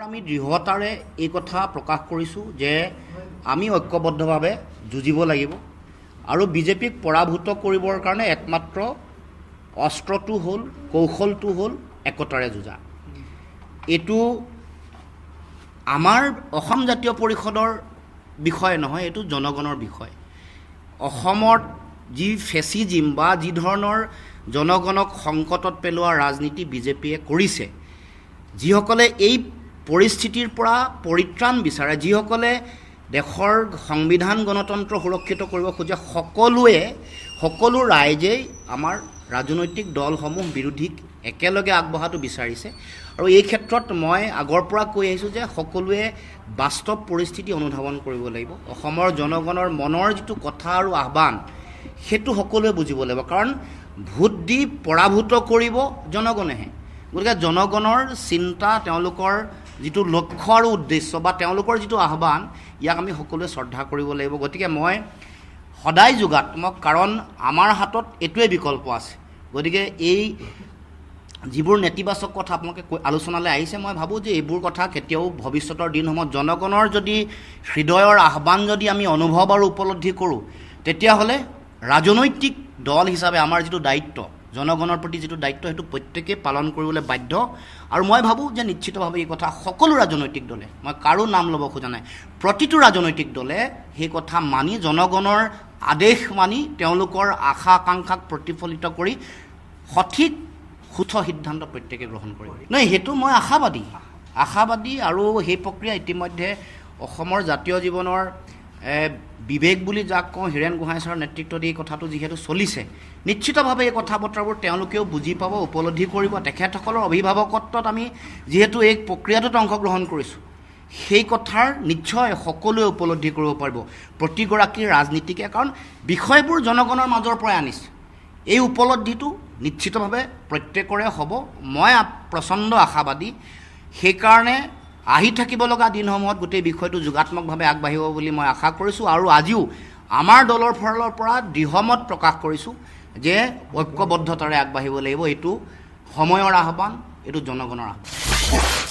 আমি দৃঢ়তাৰে এই কথা প্ৰকাশ কৰিছোঁ যে আমি ঐক্যবদ্ধভাৱে যুঁজিব লাগিব আৰু বিজেপিক পৰাভূত কৰিবৰ কাৰণে একমাত্ৰ অস্ত্ৰটো হ'ল কৌশলটো হ'ল একতাৰে যুঁজা। এইটো আমাৰ অসম জাতীয় পৰিষদৰ বিষয় নহয়, এইটো জনগণৰ বিষয়। অসমত যি ফেচিজিম বা যি ধৰণৰ জনগণক সংকটত পেলোৱা ৰাজনীতি বিজেপিয়ে কৰিছে, যিসকলে এই পৰিস্থিতিৰ পৰা পৰিত্ৰাণ বিচাৰে, যিসকলে দেশৰ সংবিধান গণতন্ত্ৰ সুৰক্ষিত কৰিব খোজে, সকলো ৰাইজেই আমাৰ ৰাজনৈতিক দলসমূহ বিৰোধীক একেলগে আগবঢ়াটো বিচাৰিছে। আৰু এই ক্ষেত্ৰত মই আগৰ পৰা কৈ আহিছোঁ যে সকলোৱে বাস্তৱ পৰিস্থিতি অনুধাৱন কৰিব লাগিব। অসমৰ জনগণৰ মনৰ যিটো কথা আৰু আহ্বান সেইটো সকলোৱে বুজিব লাগিব, কাৰণ ভোট দি পৰাভূত কৰিব জনগণেহে। গতিকে জনগণৰ চিন্তা, তেওঁলোকৰ যিটো লক্ষ্য আৰু উদ্দেশ্য বা তেওঁলোকৰ যিটো আহ্বান, ইয়াক আমি সকলোৱে শ্ৰদ্ধা কৰিব লাগিব। গতিকে মই সদায় যোগাত্মক, কাৰণ আমাৰ হাতত এইটোৱে বিকল্প আছে। গতিকে এই যিবোৰ নেতিবাচক কথা আপোনালোকে আলোচনালৈ আহিছে, মই ভাবোঁ যে এইবোৰ কথা কেতিয়াও ভৱিষ্যতৰ দিনসমূহত জনগণৰ যদি হৃদয়ৰ আহ্বান যদি আমি অনুভৱ আৰু উপলব্ধি কৰোঁ, তেতিয়াহ'লে ৰাজনৈতিক দল হিচাপে আমাৰ যিটো দায়িত্ব, জনগণৰ প্ৰতি যিটো দায়িত্ব, সেইটো প্ৰত্যেকেই পালন কৰিবলৈ বাধ্য। আৰু মই ভাবোঁ যে নিশ্চিতভাৱে এই কথা সকলো ৰাজনৈতিক দলে, মই কাৰো নাম ল'ব খোজা নাই, প্ৰতিটো ৰাজনৈতিক দলে সেই কথা মানি, জনগণৰ আদেশ মানি, তেওঁলোকৰ আশা আকাংক্ষাক প্ৰতিফলিত কৰি সঠিক শুদ্ধ সিদ্ধান্ত প্ৰত্যেকে গ্ৰহণ কৰিব। নহয়, সেইটো মই আশাবাদী আৰু সেই প্ৰক্ৰিয়া ইতিমধ্যে অসমৰ জাতীয় জীৱনৰ বিবেক বুলি যাক কওঁ, হীৰেণ গোহাঁই ছাৰৰ নেতৃত্বত এই কথাটো যিহেতু চলিছে, নিশ্চিতভাৱে এই কথা বতৰাবোৰ তেওঁলোকেও বুজি পাব, উপলব্ধি কৰিব। তেখেতসকলৰ অভিভাৱকত্বত আমি যিহেতু এই প্ৰক্ৰিয়াটোত অংশগ্ৰহণ কৰিছোঁ, সেই কথাৰ নিশ্চয় সকলোৱে উপলব্ধি কৰিব পাৰিব, প্ৰতিগৰাকী ৰাজনীতিকে, কাৰণ বিষয়বোৰ জনগণৰ মাজৰ পৰাই আনিছে। এই উপলব্ধিটো নিশ্চিতভাৱে প্ৰত্যেকৰে হ'ব। মই প্ৰচণ্ড আশাবাদী। সেইকাৰণে আহি থাকিব লগা দিনসমূহত গোটেই বিষয়টো যোগাত্মকভাৱে আগবাঢ়িব বুলি মই আশা কৰিছোঁ। আৰু আজিও আমাৰ দলৰ ফালৰ পৰা দৃঢ়মত প্ৰকাশ কৰিছোঁ যে ঐক্যবদ্ধতাৰে আগবাঢ়িব লাগিব। এইটো সময়ৰ আহ্বান, এইটো জনগণৰ আহ্বান।